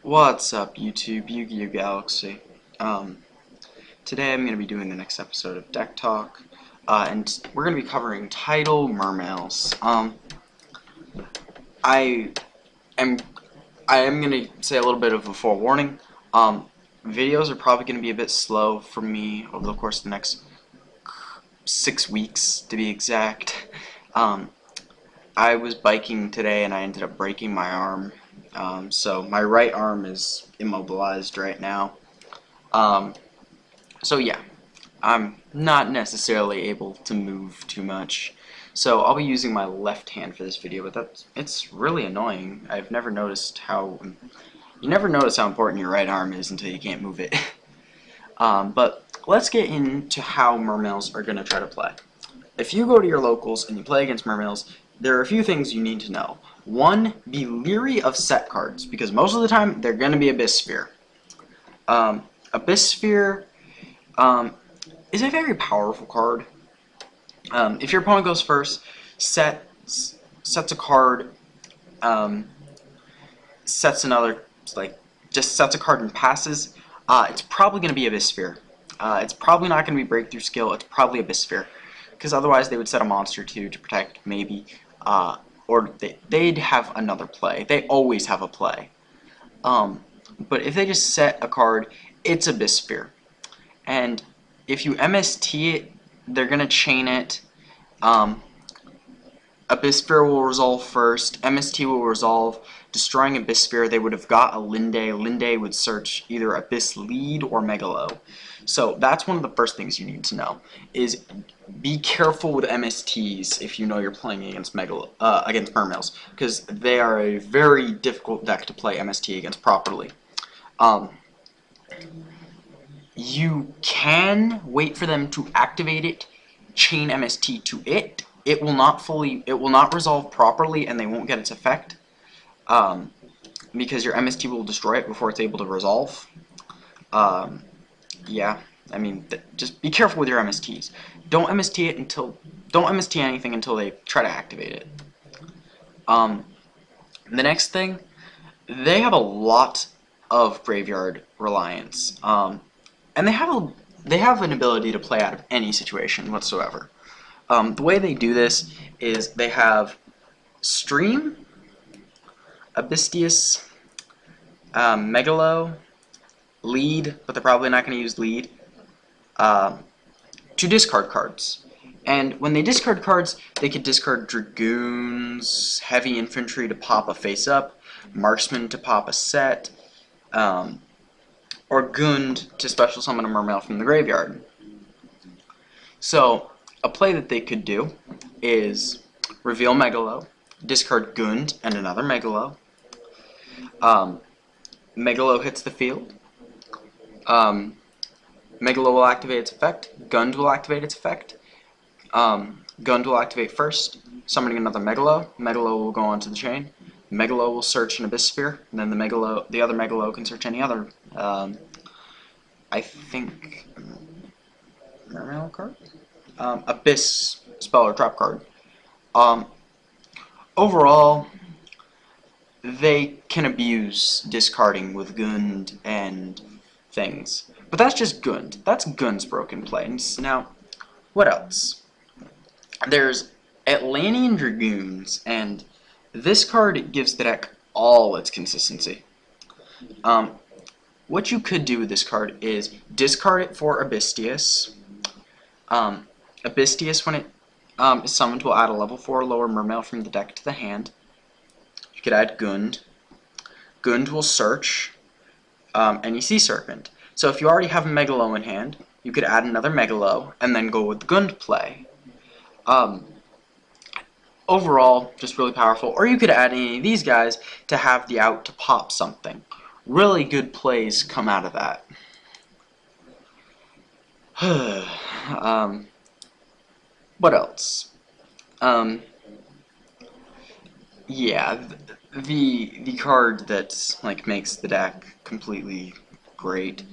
What's up, YouTube? Yu-Gi-Oh! Galaxy. Today I'm going to be doing the next episode of Deck Talk, and we're going to be covering title mermails. I am going to say a little bit of a forewarning. Videos are probably going to be a bit slow for me over the course of the next 6 weeks, to be exact. I was biking today and I ended up breaking my arm. So my right arm is immobilized right now. So yeah, I'm not necessarily able to move too much. So I'll be using my left hand for this video, but it's really annoying. I've never noticed you never notice how important your right arm is until you can't move it. But let's get into how mermails are going to try to play. If you go to your locals and you play against mermails, there are a few things you need to know. One, be leery of set cards, because most of the time they're going to be Abyss Sphere. Abyss Sphere is a very powerful card. If your opponent goes first, sets a card, sets another, just sets a card and passes, it's probably going to be Abyss Sphere. It's probably not going to be Breakthrough Skill, it's probably Abyss Sphere. Because otherwise they would set a monster too to protect, maybe, or they'd have another play. They always have a play. But if they just set a card, it's Abyss Sphere. And if you MST it, they're going to chain it. Abyss Sphere will resolve first, MST will resolve. Destroying Abyss Sphere, they would have got a Linde. Linde would search either Abyss Lead or Megalo. So that's one of the first things you need to know, is be careful with MSTs if you know you're playing against against mermails, because they are a very difficult deck to play MST against properly. You can wait for them to activate it, chain MST to it. It will not resolve properly, and they won't get its effect, because your MST will destroy it before it's able to resolve. Yeah, I mean, just be careful with your MSTs. Don't MST anything until they try to activate it. The next thing, they have a lot of graveyard reliance, and they have an ability to play out of any situation whatsoever. The way they do this is they have Stream, Abystius, Megalo, Lead, but they're probably not going to use Lead, to discard cards. And when they discard cards, they could discard Dragoons, Heavy Infantry to pop a face-up, Marksman to pop a set, or Gund to special summon a mermail from the graveyard. So, a play that they could do is reveal Megalo, discard Gund and another Megalo. Megalo hits the field. Megalo will activate its effect. Gund will activate its effect. Gund will activate first, summoning another Megalo. Megalo will go onto the chain. Megalo will search an Abyss Sphere, and then the other Megalo can search any other, I think, mermail card? Abyss spell or trap card. Overall, they can abuse discarding with Gund and things. But that's just Gund. That's Gund's broken play. Now, what else? There's Atlantean Dragoons, and this card gives the deck all its consistency. What you could do with this card is discard it for Abystius. Abystius, when it is summoned, will add a level 4 lower mermail from the deck to the hand. You could add Gund. Gund will search any Sea Serpent. So if you already have a Megalo in hand, you could add another Megalo and then go with the Gund play. Overall, just really powerful. Or you could add any of these guys to have the out to pop something. Really good plays come out of that. What else? Yeah, the card that makes the deck completely great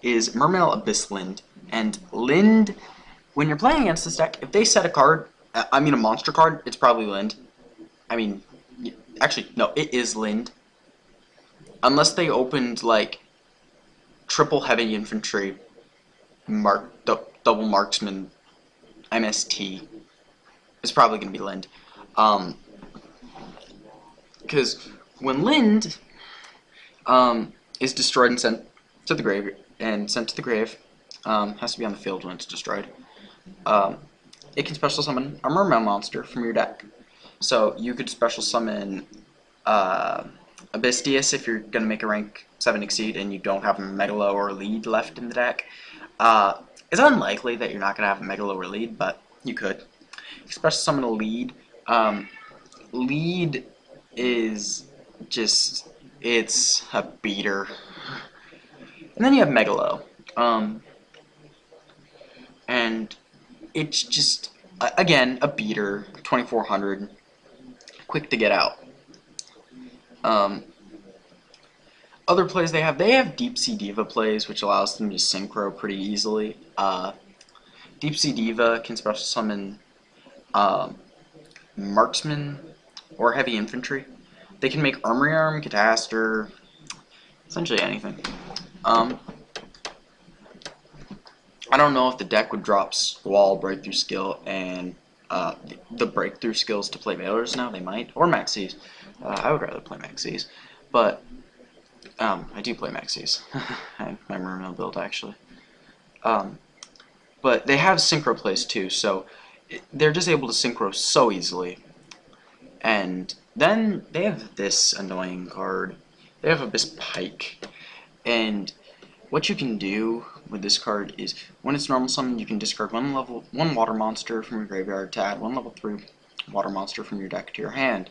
is Mermail Abyss Lind. And Lind, when you're playing against this deck, if they set a card, I mean a monster card, it's probably Lind. I mean, Actually, no, it is Lind. Unless they opened, like, triple heavy infantry, double marksman, MST. It's probably going to be Lind. Because when Lind is destroyed and sent to the grave, has to be on the field when it's destroyed. It can special summon a mermail monster from your deck. So you could special summon Abystius if you're going to make a rank 7 exceed and you don't have a Megalo or lead left in the deck. It's unlikely that you're not going to have a Megalo or lead, but you could. You can special summon a lead. Lead is just, it's a beater. And then you have Megalo. And it's just, again, a beater, 2400, quick to get out. Other plays they have Deep Sea Diva plays, which allows them to synchro pretty easily. Deep Sea Diva can special summon marksman or heavy infantry. They can make armory arm, cataster, essentially anything. I don't know if the deck would drop Squall, Breakthrough Skill, and the Breakthrough Skills to play Mailers now. They might, or Maxis. I would rather play Maxis, but I do play Maxis. I have my mermail build actually. But they have synchro plays too, so they're just able to synchro so easily. And then they have this annoying card. They have Abyss Pike, and what you can do with this card is, when it's normal summon, you can discard one water monster from your graveyard to add one level 3 water monster from your deck to your hand.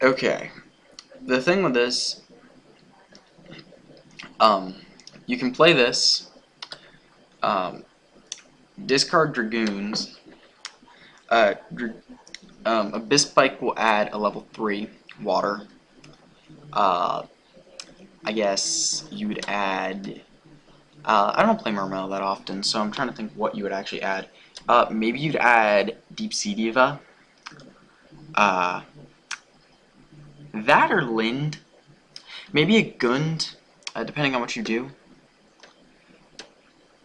Okay, the thing with this, you can play this, discard Dragoons. Abyss Spike will add a level 3 water. I guess you would add, I don't play Mermail that often, so I'm trying to think what you would actually add. Maybe you'd add Deep Sea Diva. That or Lind. Maybe a Gund, depending on what you do.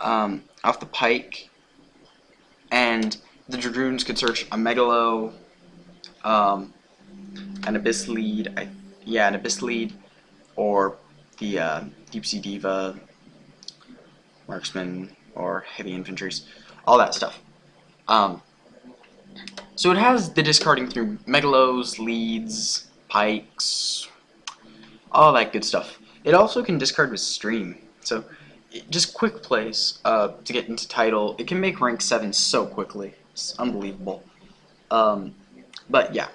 Off the Pike. And the Dragoons could search a Megalo, an Abyss Lead, an Abyss Lead, or the Deep Sea Diva, Marksman, or Heavy Infantries, all that stuff. So it has the discarding through Megalos, Leads, Pikes, all that good stuff. It also can discard with Stream, so just quick plays to get into title. It can make rank 7 so quickly. It's unbelievable. But yeah,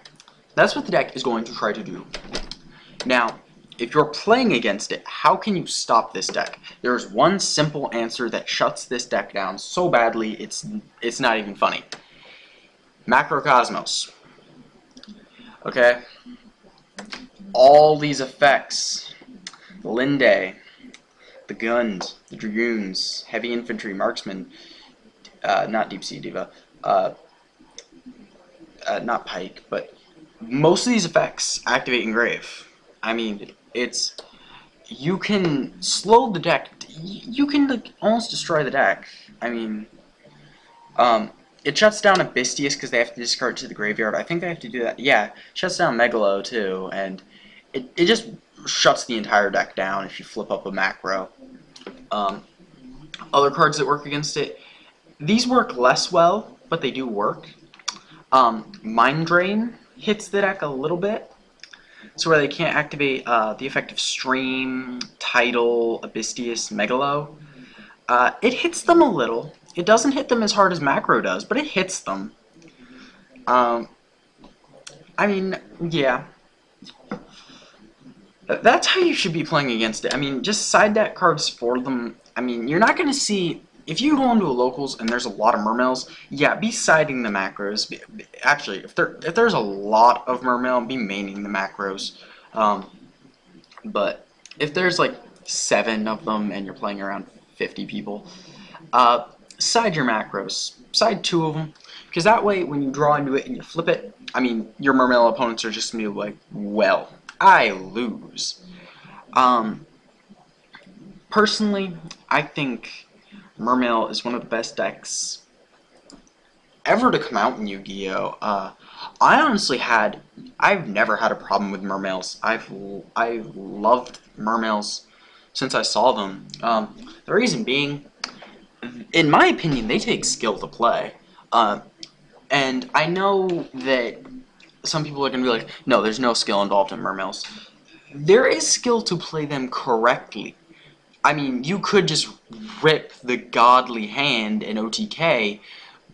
that's what the deck is going to try to do. Now, if you're playing against it, how can you stop this deck? There's one simple answer that shuts this deck down so badly it's not even funny. Macrocosmos. Okay? All these effects, the Linde, the Gund, the Dragoons, Heavy Infantry, Marksman, not Deep Sea Diva, not Pike, but most of these effects activate Engrave. I mean, you can slow the deck, you can like almost destroy the deck. I mean, it shuts down Abystius because they have to discard to the graveyard. I think they have to do that. Yeah, it shuts down Megalo too, and it just shuts the entire deck down if you flip up a macro. Other cards that work against it, these work less well, but they do work. Mind Drain hits the deck a little bit, so where they can't activate the effect of Stream, Tidal, Abystius, Megalo. It hits them a little. It doesn't hit them as hard as Macro does, but it hits them. I mean, yeah. That's how you should be playing against it. I mean, just side deck cards for them. I mean, you're not going to see... If you go into a locals and there's a lot of mermails, yeah, be siding the macros. Actually, if there's a lot of mermail, be maining the macros. But if there's like 7 of them and you're playing around 50 people, side your macros. Side 2 of them. because that way when you draw into it and you flip it, I mean, your mermail opponents are just going to be like, well, I lose. Personally, I think mermail is one of the best decks ever to come out in Yu-Gi-Oh! I've never had a problem with mermails. I've loved mermails since I saw them. The reason being, in my opinion, they take skill to play. And I know that some people are going to be like, no, there's no skill involved in mermails. There is skill to play them correctly. I mean, you could just rip the godly hand in OTK,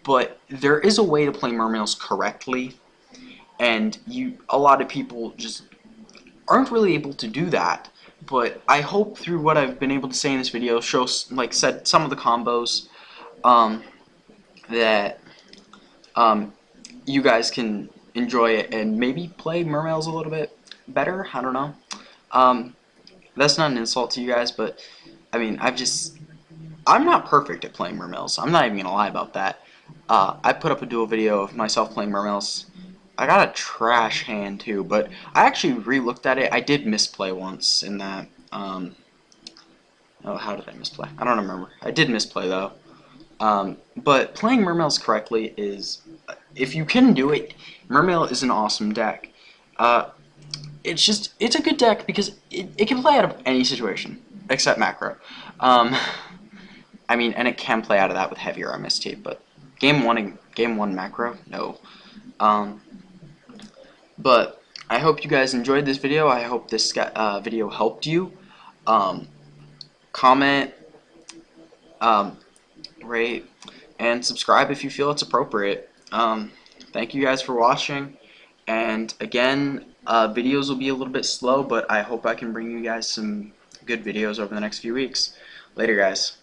but there is a way to play mermails correctly, and a lot of people just aren't really able to do that. But I hope through what I've been able to say in this video, said some of the combos, that you guys can enjoy it and maybe play mermails a little bit better. I don't know. That's not an insult to you guys, but I mean, I'm not perfect at playing mermails. I'm not even gonna lie about that. I put up a dual video of myself playing mermails. I got a trash hand too, but I actually re-looked at it. I did misplay once in that. Oh, how did I misplay? I don't remember. I did misplay though. But playing mermails correctly is, if you can do it, mermail is an awesome deck. It's a good deck because it can play out of any situation except macro. I mean, and it can play out of that with heavier MST, but game one macro, no. But I hope you guys enjoyed this video. I hope this video helped you. Comment, rate, and subscribe if you feel it's appropriate. Thank you guys for watching. And again, videos will be a little bit slow, but I hope I can bring you guys some good videos over the next few weeks. Later, guys.